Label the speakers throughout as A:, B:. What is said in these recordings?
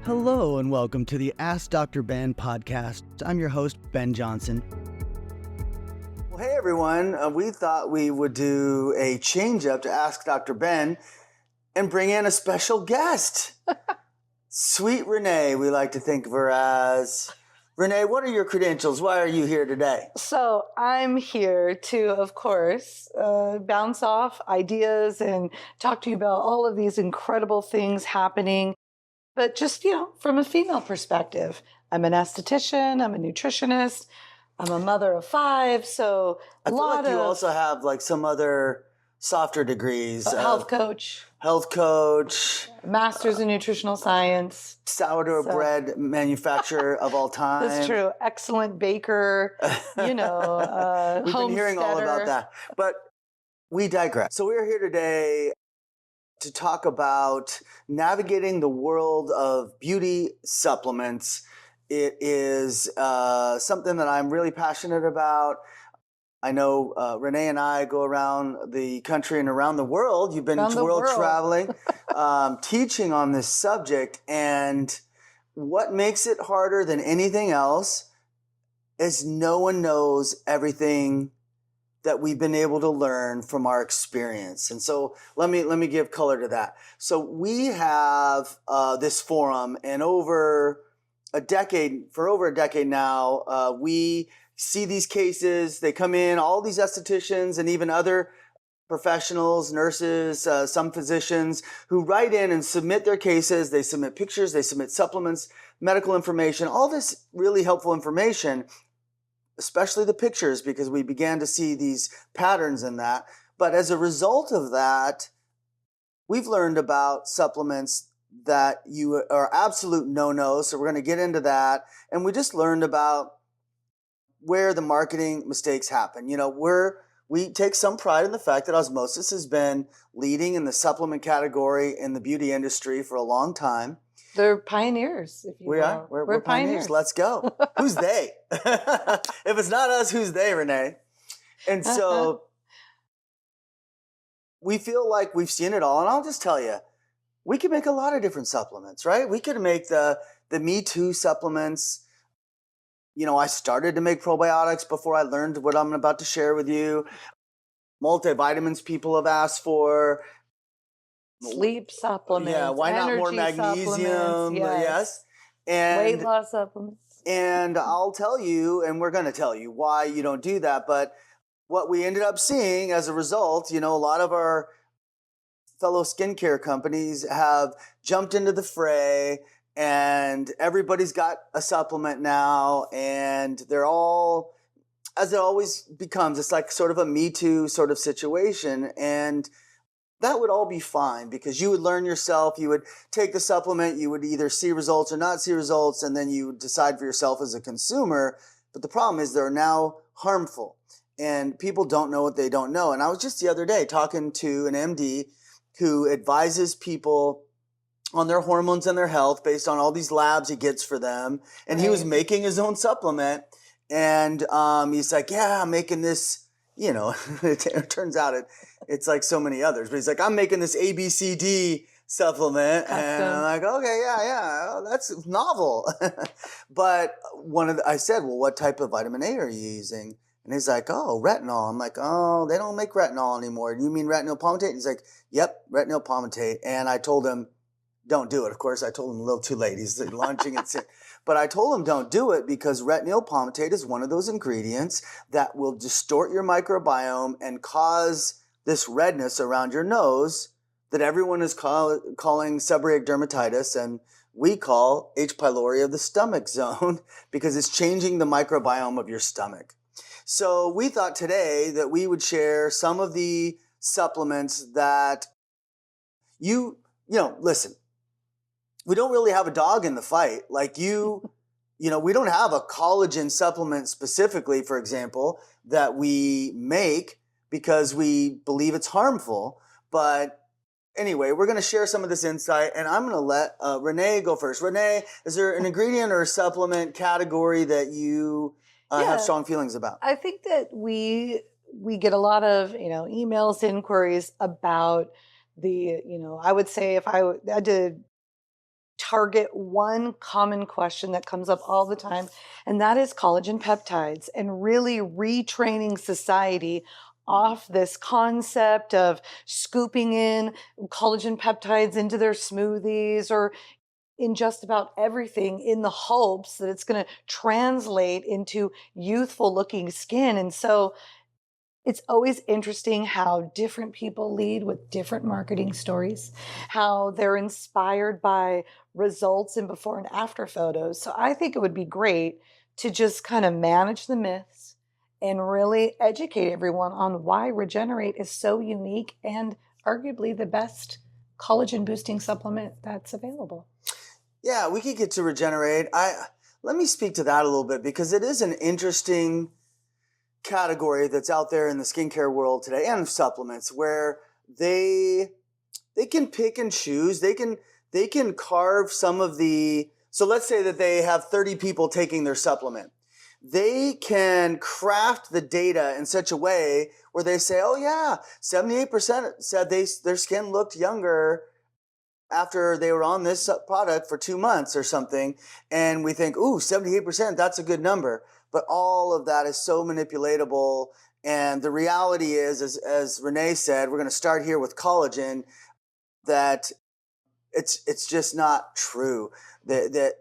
A: Hello and welcome to the Ask Dr. Ben podcast. I'm your host, Ben Johnson. Well, hey everyone. We thought we would do a change up to Ask Dr. Ben and bring in a special guest. Sweet Renee, we like to think of her as. Renee, what are your credentials? Why are you here today?
B: So I'm here to, of course, bounce off ideas and talk to you about all of these incredible things happening. But just, from a female perspective, I'm an esthetician, I'm a nutritionist, I'm a mother of 5. So
A: I feel like you also have like some other softer degrees.
B: Health coach. Master's in nutritional science.
A: Sourdough bread manufacturer of all time.
B: That's true. Excellent baker,
A: We've been hearing all about that. But we digress. So we're here today to talk about navigating the world of beauty supplements. It is something that I'm really passionate about. I know Renee and I go around the country and around the world. You've been world traveling, teaching on this subject. And what makes it harder than anything else is no one knows everything that we've been able to learn from our experience. And so let me give color to that. So we have this forum, and for over a decade now, we see these cases. They come in, all these estheticians and even other professionals, nurses, some physicians who write in and submit their cases. They submit pictures, they submit supplements, medical information, all this really helpful information, especially the pictures, because we began to see these patterns in that. But as a result of that, we've learned about supplements that are absolute no-no. So we're going to get into that. And we just learned about where the marketing mistakes happen. We take some pride in the fact that Osmosis has been leading in the supplement category in the beauty industry for a long time.
B: They're pioneers. If you
A: we are. We're pioneers. Let's go. Who's they? If it's not us, who's they, Renee? And so we feel like we've seen it all. And I'll just tell you, we could make a lot of different supplements, right? We could make the Me Too supplements. I started to make probiotics before I learned what I'm about to share with you. Multivitamins people have asked for.
B: Sleep supplements.
A: Yeah, why not more magnesium? Yes. And
B: weight loss supplements.
A: And I'll tell you, and we're going to tell you why you don't do that. But what we ended up seeing as a result, a lot of our fellow skincare companies have jumped into the fray, and everybody's got a supplement now, and they're all, as it always becomes, it's like sort of a Me Too sort of situation. And that would all be fine because you would learn yourself, you would take the supplement, you would either see results or not see results, and then you would decide for yourself as a consumer. But the problem is they're now harmful, and people don't know what they don't know. And I was just the other day talking to an MD who advises people on their hormones and their health based on all these labs he gets for them. And he was making his own supplement. And he's like, yeah, I'm making this, it turns out it's like so many others. But he's like, I'm making this ABCD supplement. And I'm like, okay, yeah, that's novel. But I said, well, what type of vitamin A are you using? And he's like, oh, retinol. I'm like, oh, they don't make retinol anymore. Do you mean retinol palmitate? And he's like, yep, retinol palmitate. And I told him, don't do it. Of course, I told him a little too late. He's launching it soon. But I told him don't do it because retinol palmitate is one of those ingredients that will distort your microbiome and cause this redness around your nose that everyone is calling seborrheic dermatitis, and we call H. pylori of the stomach zone because it's changing the microbiome of your stomach. So we thought today that we would share some of the supplements that listen, we don't really have a dog in the fight. Like we don't have a collagen supplement specifically, for example, that we make because we believe it's harmful. But anyway, we're going to share some of this insight, and I'm going to let Renee go first. Renee, is there an ingredient or a supplement category that you have strong feelings about?
B: I think that we get a lot of, emails, inquiries about I would say if I had to target one common question that comes up all the time, and that is collagen peptides, and really retraining society off this concept of scooping in collagen peptides into their smoothies or in just about everything in the hopes that it's going to translate into youthful looking skin. And so it's always interesting how different people lead with different marketing stories, how they're inspired by results in before and after photos. So I think it would be great to just kind of manage the myths and really educate everyone on why Regenerate is so unique and arguably the best collagen boosting supplement that's available.
A: Yeah, we could get to Regenerate. Let me speak to that a little bit because it is an interesting category that's out there in the skincare world today and supplements where they can pick and choose. They can carve some of the, so let's say that they have 30 people taking their supplement. They can craft the data in such a way where they say, oh yeah, 78% said their skin looked younger after they were on this product for 2 months or something. And we think, ooh, 78%, that's a good number. But all of that is so manipulatable. And the reality is, as Renee said, we're going to start here with collagen, that it's just not true. That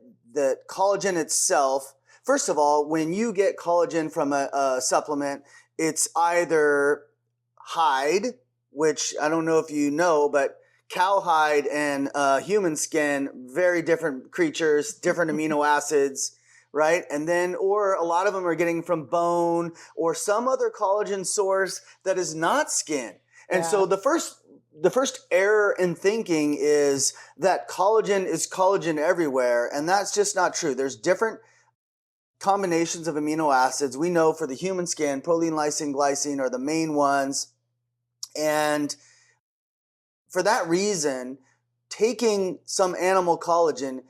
A: collagen itself, first of all, when you get collagen from a supplement, it's either hide, which I don't know if you know, but cowhide and human skin, very different creatures, different amino acids, right? And then, or a lot of them are getting from bone or some other collagen source that is not skin. And so the first error in thinking is that collagen is collagen everywhere, and that's just not true. There's different combinations of amino acids. We know for the human skin, proline, lysine, glycine are the main ones. And for that reason, taking some animal collagen,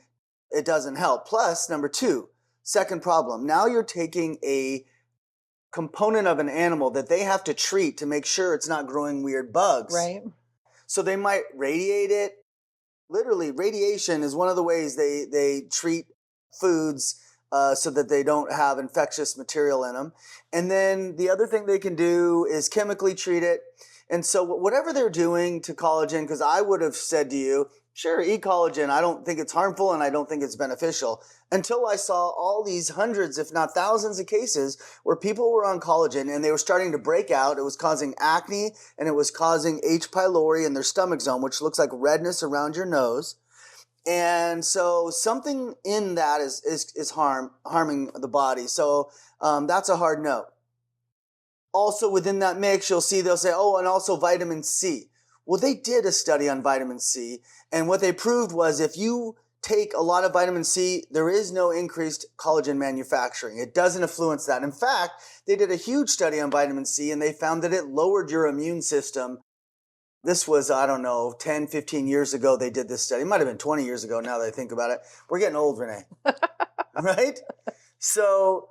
A: it doesn't help. Plus, number two, second problem, now you're taking a component of an animal that they have to treat to make sure it's not growing weird bugs.
B: Right.
A: So they might radiate it. Literally, radiation is one of the ways they treat foods so that they don't have infectious material in them. And then the other thing they can do is chemically treat it. And so whatever they're doing to collagen, because I would have said to you, sure, eat collagen. I don't think it's harmful and I don't think it's beneficial. Until I saw all these hundreds, if not thousands of cases where people were on collagen and they were starting to break out. It was causing acne and it was causing H. pylori in their stomach zone, which looks like redness around your nose. And so something in that is harming the body. So that's a hard no. Also within that mix, you'll see they'll say, oh, and also vitamin C. Well, they did a study on vitamin C, and what they proved was if you take a lot of vitamin C, there is no increased collagen manufacturing. It doesn't influence that. In fact, they did a huge study on vitamin C, and they found that it lowered your immune system. This was, I don't know, 10, 15 years ago they did this study. It might have been 20 years ago now that I think about it. We're getting old, Renee. Right? So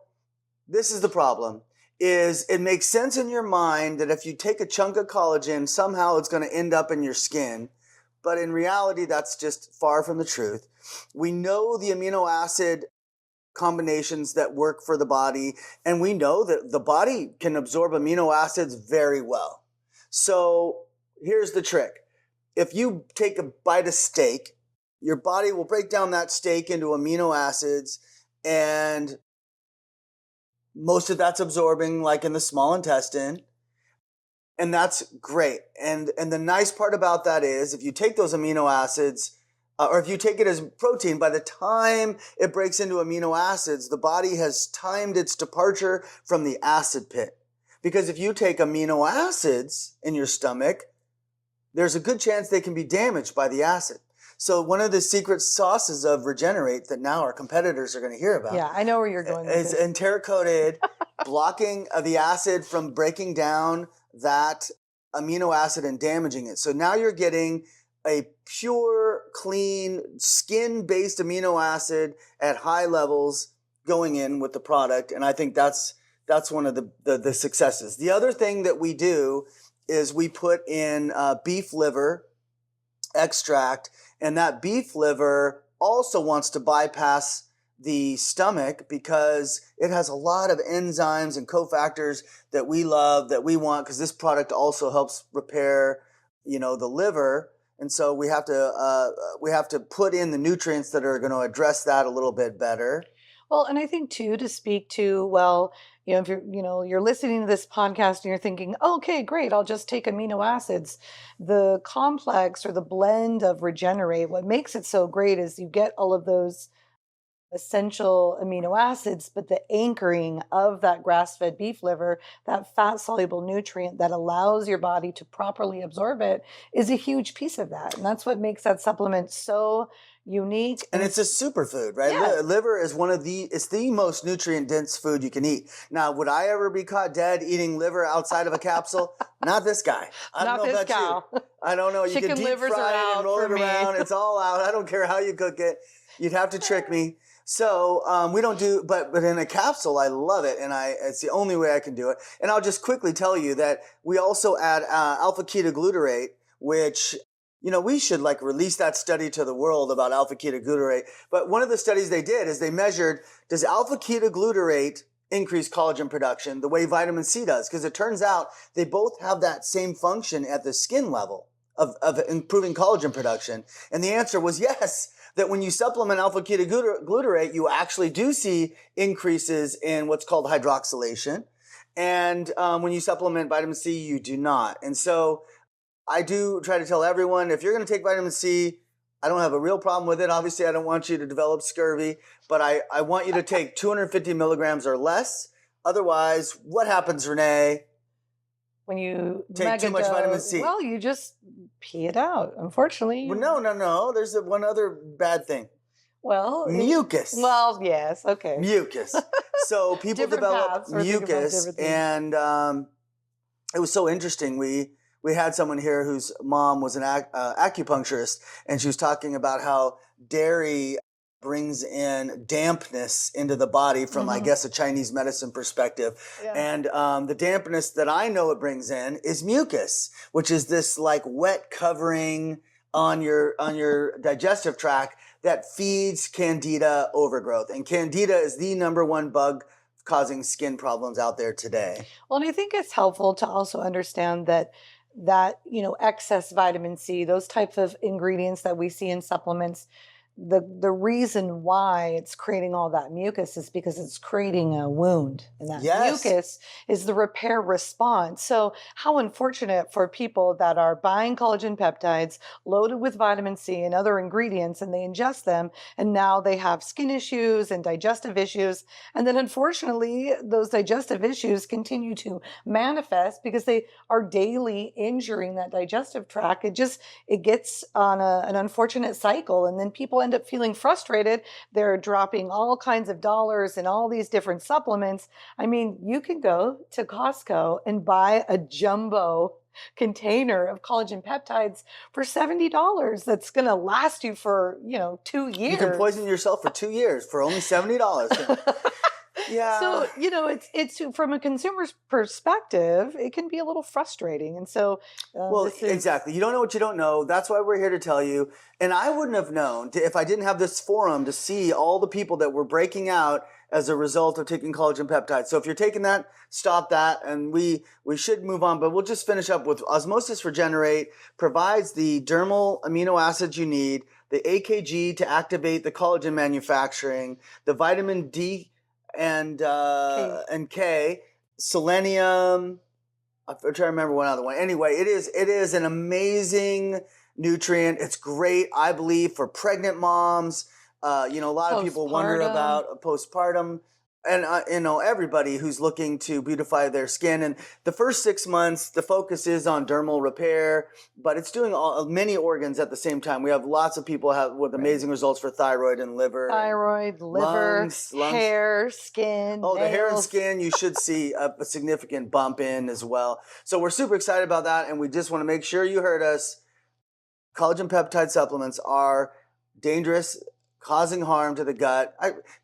A: this is the problem. Is it makes sense in your mind that if you take a chunk of collagen, somehow it's going to end up in your skin. But in reality, that's just far from the truth. We know the amino acid combinations that work for the body, and we know that the body can absorb amino acids very well. So here's the trick. If you take a bite of steak, your body will break down that steak into amino acids, and most of that's absorbing like in the small intestine. And that's great. And the nice part about that is if you take those amino acids, or if you take it as protein, by the time it breaks into amino acids, the body has timed its departure from the acid pit. Because if you take amino acids in your stomach, there's a good chance they can be damaged by the acid. So one of the secret sauces of Regenerate that now our competitors are going to hear about.
B: Yeah, I know where you're going with
A: is
B: this.
A: enteric-coated, blocking the acid from breaking down that amino acid and damaging it. So now you're getting a pure, clean, skin-based amino acid at high levels going in with the product. And I think that's one of the successes. The other thing that we do is we put in beef liver extract, and that beef liver also wants to bypass the stomach because it has a lot of enzymes and cofactors that we love, that we want, because this product also helps repair, the liver. And so we have to put in the nutrients that are going to address that a little bit better.
B: Well, and I think too, to speak to, well, if you're listening to this podcast and you're thinking, okay, great, I'll just take amino acids. The complex or the blend of Regenerate, what makes it so great is you get all of those essential amino acids, but the anchoring of that grass-fed beef liver, that fat-soluble nutrient that allows your body to properly absorb it, is a huge piece of that. And that's what makes that supplement so unique.
A: And it's a superfood, right?
B: Yes.
A: Liver is it's the most nutrient dense food you can eat. Now, would I ever be caught dead eating liver outside of a capsule? Not this guy. I don't know about you. I don't know. You
B: Chicken
A: can deep
B: livers
A: fry
B: are
A: it
B: out
A: and roll
B: for
A: it
B: me.
A: around. It's all out. I don't care how you cook it. You'd have to trick me. So we don't do, but in a capsule, I love it, and it's the only way I can do it. And I'll just quickly tell you that we also add alpha ketoglutarate, which we should release that study to the world about alpha ketoglutarate. But one of the studies they did is they measured, does alpha ketoglutarate increase collagen production the way vitamin C does? Because it turns out they both have that same function at the skin level of improving collagen production. And the answer was yes, that when you supplement alpha ketoglutarate, you actually do see increases in what's called hydroxylation. And when you supplement vitamin C, you do not. And so I do try to tell everyone, if you're going to take vitamin C, I don't have a real problem with it. Obviously, I don't want you to develop scurvy, but I want you to take 250 milligrams or less. Otherwise, what happens, Renee?
B: When you
A: take too much vitamin C.
B: Well, you just pee it out, unfortunately.
A: Well, no. There's one other bad thing.
B: Well,
A: mucus.
B: Well, yes, okay.
A: Mucus. So people develop mucus, and it was so interesting. We had someone here whose mom was an acupuncturist, and she was talking about how dairy brings in dampness into the body from, I guess, a Chinese medicine perspective.
B: Yeah.
A: And the dampness that I know it brings in is mucus, which is this wet covering on your digestive tract that feeds Candida overgrowth. And Candida is the number one bug causing skin problems out there today.
B: Well, and I think it's helpful to also understand that excess vitamin C, those types of ingredients that we see in supplements, the reason why it's creating all that mucus is because it's creating a wound, and that mucus is the repair response. So how unfortunate for people that are buying collagen peptides loaded with vitamin C and other ingredients, and they ingest them, and now they have skin issues and digestive issues. And then unfortunately, those digestive issues continue to manifest because they are daily injuring that digestive tract. It gets on an unfortunate cycle, and then people end up feeling frustrated. They're dropping all kinds of dollars in all these different supplements. I mean, you can go to Costco and buy a jumbo container of collagen peptides for $70 that's going to last you for 2 years.
A: You can poison yourself for 2 years for only $70. Yeah.
B: So, it's from a consumer's perspective, it can be a little frustrating. And so,
A: exactly. You don't know what you don't know. That's why we're here to tell you. And I wouldn't have known if I didn't have this forum to see all the people that were breaking out as a result of taking collagen peptides. So if you're taking that, stop that. And we should move on, but we'll just finish up with Osmosis Regenerate provides the dermal amino acids you need, the AKG to activate the collagen manufacturing, the vitamin D and K, selenium. I'm trying to remember one other one. Anyway, it is an amazing nutrient. It's great, I believe, for pregnant moms. A lot of people wonder about postpartum, and everybody who's looking to beautify their skin. And the first 6 months, the focus is on dermal repair, but it's doing many organs at the same time. We have lots of people with amazing results for thyroid and liver.
B: Thyroid, liver, lungs, hair, skin,
A: nails. The hair and skin, you should see a significant bump in as well. So we're super excited about that, and we just want to make sure you heard us. Collagen peptide supplements are dangerous, causing harm to the gut.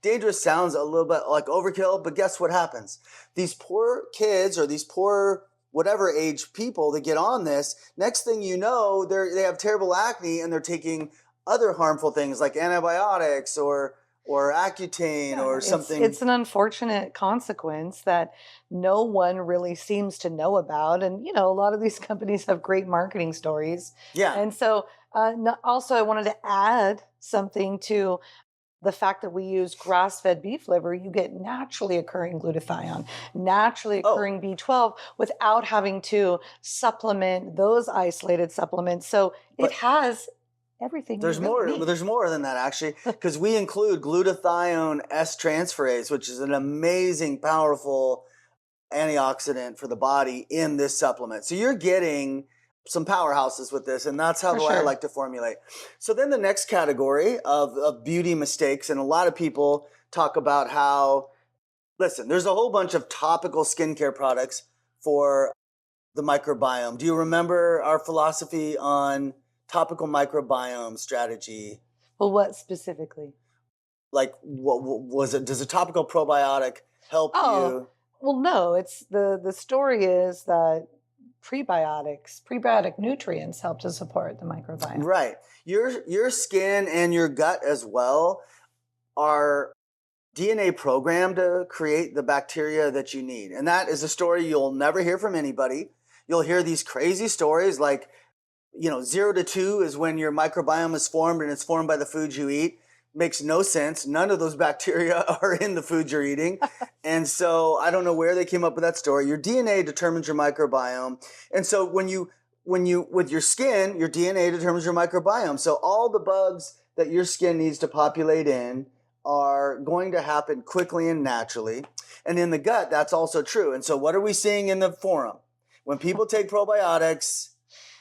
A: Dangerous sounds a little bit like overkill, but guess what happens? These poor kids or these poor whatever age people that get on this, next thing you know, they have terrible acne and they're taking other harmful things like antibiotics or Accutane
B: Yeah,
A: or
B: it's
A: something.
B: an unfortunate consequence that no one really seems to know about. And a lot of these companies have great marketing stories.
A: Yeah.
B: And so, also, I wanted to add something to the fact that we use grass-fed beef liver. You get naturally occurring glutathione, naturally
A: Oh,
B: occurring B12 without having to supplement those isolated supplements. So it
A: but
B: has everything you
A: there's
B: really
A: more.
B: need.
A: There's more than that actually, because we include glutathione S transferase, which is an amazing, powerful antioxidant for the body in this supplement. So you're getting some powerhouses with this, and that's how
B: For
A: the way I
B: sure.
A: like to formulate. So then the next category of beauty mistakes, and a lot of people talk about how, listen, there's a whole bunch of topical skincare products for the microbiome. Do you remember our philosophy on topical microbiome strategy?
B: Well, what specifically?
A: Like, what was it? Does a topical probiotic help
B: Oh,
A: you?
B: well, no, it's the story is that prebiotic nutrients help to support the microbiome.
A: Right. Your skin and your gut as well are DNA programmed to create the bacteria that you need. And that is a story you'll never hear from anybody. You'll hear these crazy stories like, 0 to 2 is when your microbiome is formed, and it's formed by the foods you eat. Makes no sense. None of those bacteria are in the foods you're eating. And so I don't know where they came up with that story. Your DNA determines your microbiome. And so with your skin, your DNA determines your microbiome. So all the bugs that your skin needs to populate in are going to happen quickly and naturally. And in the gut, that's also true. And so what are we seeing in the forum? When people take probiotics,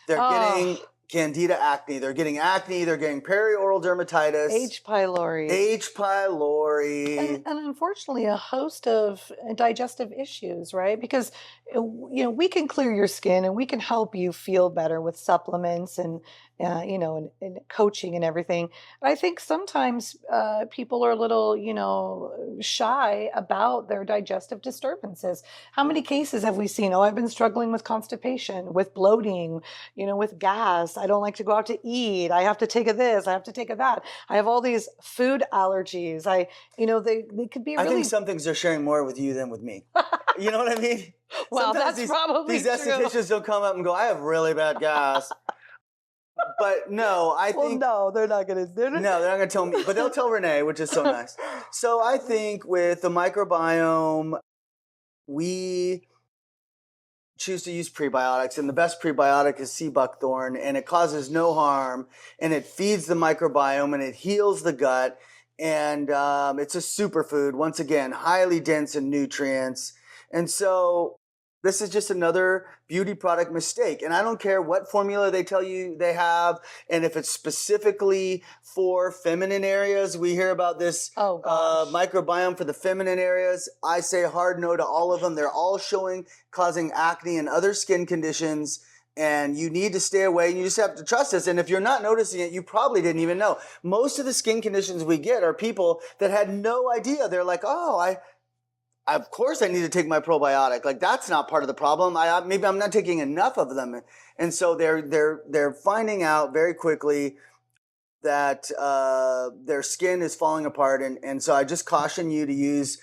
A: they're getting
B: Oh,
A: Candida acne. They're getting acne. They're getting perioral dermatitis,
B: H. pylori.
A: H.
B: And,
A: pylori.
B: and unfortunately, a host of digestive issues, right? Because we can clear your skin and we can help you feel better with supplements and and coaching and everything. But I think sometimes people are a little shy about their digestive disturbances. How many cases have we seen? Oh, I've been struggling with constipation, with bloating, with gas. I don't like to go out to eat. I have to take a this. I have to take a that. I have all these food allergies. They could be
A: I think
B: really
A: some things are sharing more with you than with me. You know what I mean?
B: well,
A: Sometimes
B: that's probably
A: these
B: true.
A: estheticians don't come up and go, I have really bad gas. But no, I
B: Well,
A: think
B: no, they're not gonna.
A: no, they're not going to tell me, but they'll tell Renee, which is so nice. So I think with the microbiome, we choose to use prebiotics, and the best prebiotic is sea buckthorn, and it causes no harm, and it feeds the microbiome, and it heals the gut, and it's a superfood. Once again, highly dense in nutrients, and so this is just another beauty product mistake. And I don't care what formula they tell you they have, and if it's specifically for feminine areas, we hear about this
B: Oh gosh.
A: microbiome for the feminine areas. I say hard no to all of them. They're all showing causing acne and other skin conditions, and you need to stay away. You just have to trust us. And if you're not noticing it, you probably didn't even know. Most of the skin conditions we get are people that had no idea. They're like, oh, of course I need to take my probiotic. Like, that's not part of the problem. Maybe I'm not taking enough of them. And so they're finding out very quickly that their skin is falling apart. And so I just caution you to use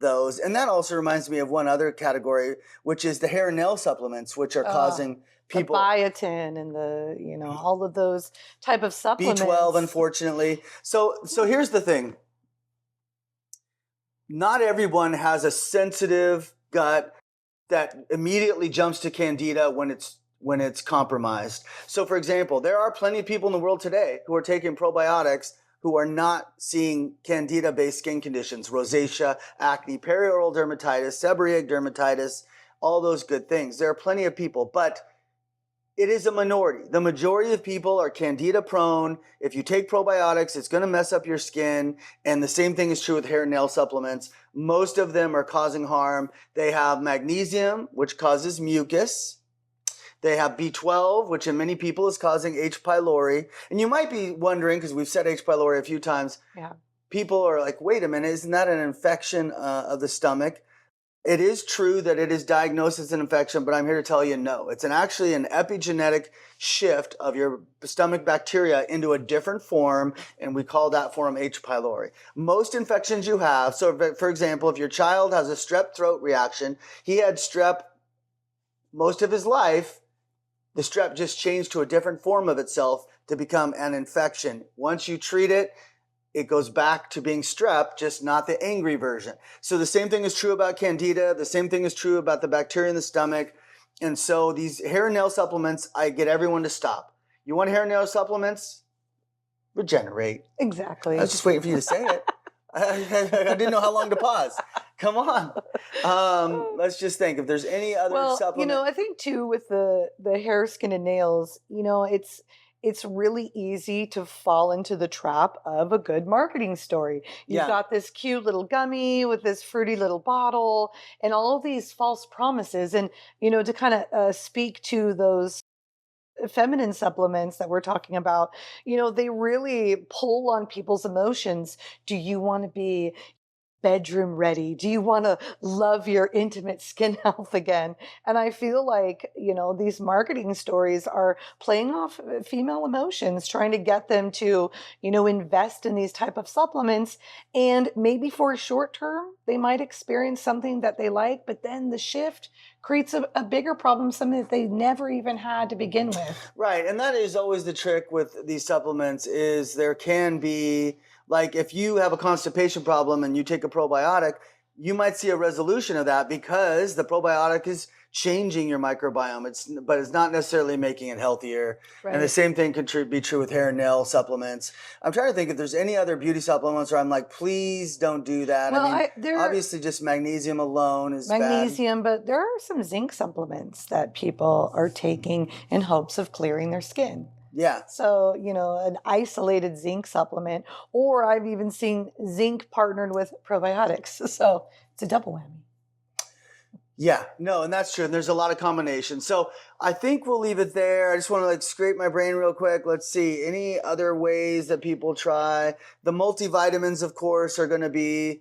A: those. And that also reminds me of one other category, which is the hair and nail supplements, which are
B: Oh,
A: causing
B: the
A: people
B: biotin and the all of those type of
A: B12,
B: supplements.
A: unfortunately. So here's the thing. Not everyone has a sensitive gut that immediately jumps to Candida when it's compromised. So for example, there are plenty of people in the world today who are taking probiotics who are not seeing Candida-based skin conditions, rosacea, acne, perioral dermatitis, seborrheic dermatitis, all those good things. There are plenty of people, but it is a minority. The majority of people are Candida prone. If you take probiotics, it's going to mess up your skin. And the same thing is true with hair and nail supplements. Most of them are causing harm. They have magnesium, which causes mucus. They have B12, which in many people is causing H. pylori. And you might be wondering, because we've said H. pylori a few times,
B: Yeah.
A: people are like, wait a minute, isn't that an infection of the stomach? It is true that it is diagnosed as an infection, but I'm here to tell you no. It's actually an epigenetic shift of your stomach bacteria into a different form, and we call that form H. pylori. Most infections you have, so for example, if your child has a strep throat reaction, he had strep most of his life, the strep just changed to a different form of itself to become an infection. Once you treat it, it goes back to being strep, just not the angry version. So the same thing is true about Candida. The same thing is true about the bacteria in the stomach. And so these hair and nail supplements, I get everyone to stop. You want hair and nail supplements? Regenerate.
B: Exactly.
A: I was just waiting for you to say it. I didn't know how long to pause. Come on. Let's just think if there's any other supplement.
B: I think too with the hair, skin, and nails, it's really easy to fall into the trap of a good marketing story. You've got this cute little gummy with this fruity little bottle and all of these false promises. And, to kind of speak to those feminine supplements that we're talking about, they really pull on people's emotions. Do you want to be bedroom ready? Do you want to love your intimate skin health again? And I feel like, these marketing stories are playing off female emotions, trying to get them to, invest in these type of supplements. And maybe for a short term, they might experience something that they like, but then the shift creates a bigger problem, something that they never even had to begin with.
A: Right. And that is always the trick with these supplements is there can be, like if you have a constipation problem and you take a probiotic, you might see a resolution of that because the probiotic is changing your microbiome, but it's not necessarily making it healthier. Right. And the same thing can be true with hair and nail supplements. I'm trying to think if there's any other beauty supplements where I'm like, please don't do that.
B: Well,
A: obviously just magnesium alone is
B: magnesium,
A: bad.
B: But there are some zinc supplements that people are taking in hopes of clearing their skin.
A: Yeah.
B: So, an isolated zinc supplement, or I've even seen zinc partnered with probiotics. So it's a double whammy.
A: Yeah, no, and that's true. And there's a lot of combinations. So I think we'll leave it there. I just want to scrape my brain real quick. Let's see. Any other ways that people try? The multivitamins, of course, are going to be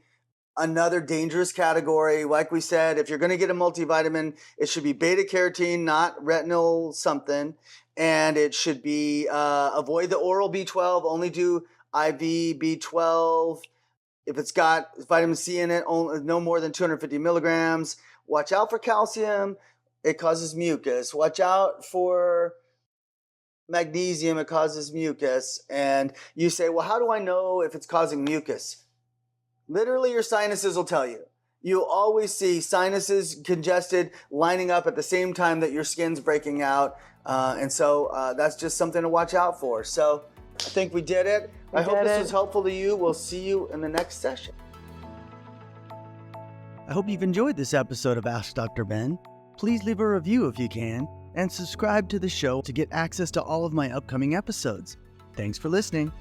A: another dangerous category. Like we said, if you're going to get a multivitamin, it should be beta carotene, not retinal something. And it should be avoid the oral B12, only do IV B12. If it's got vitamin C in it, no more than 250 milligrams. Watch out for calcium. It causes mucus. Watch out for magnesium. It causes mucus. And you say, well, how do I know if it's causing mucus? Literally, your sinuses will tell you. You'll always see sinuses congested lining up at the same time that your skin's breaking out. And so that's just something to watch out for. So I think we did it. I hope this was helpful to you. We'll see you in the next session. I hope you've enjoyed this episode of Ask Dr. Ben. Please leave a review if you can, and subscribe to the show to get access to all of my upcoming episodes. Thanks for listening.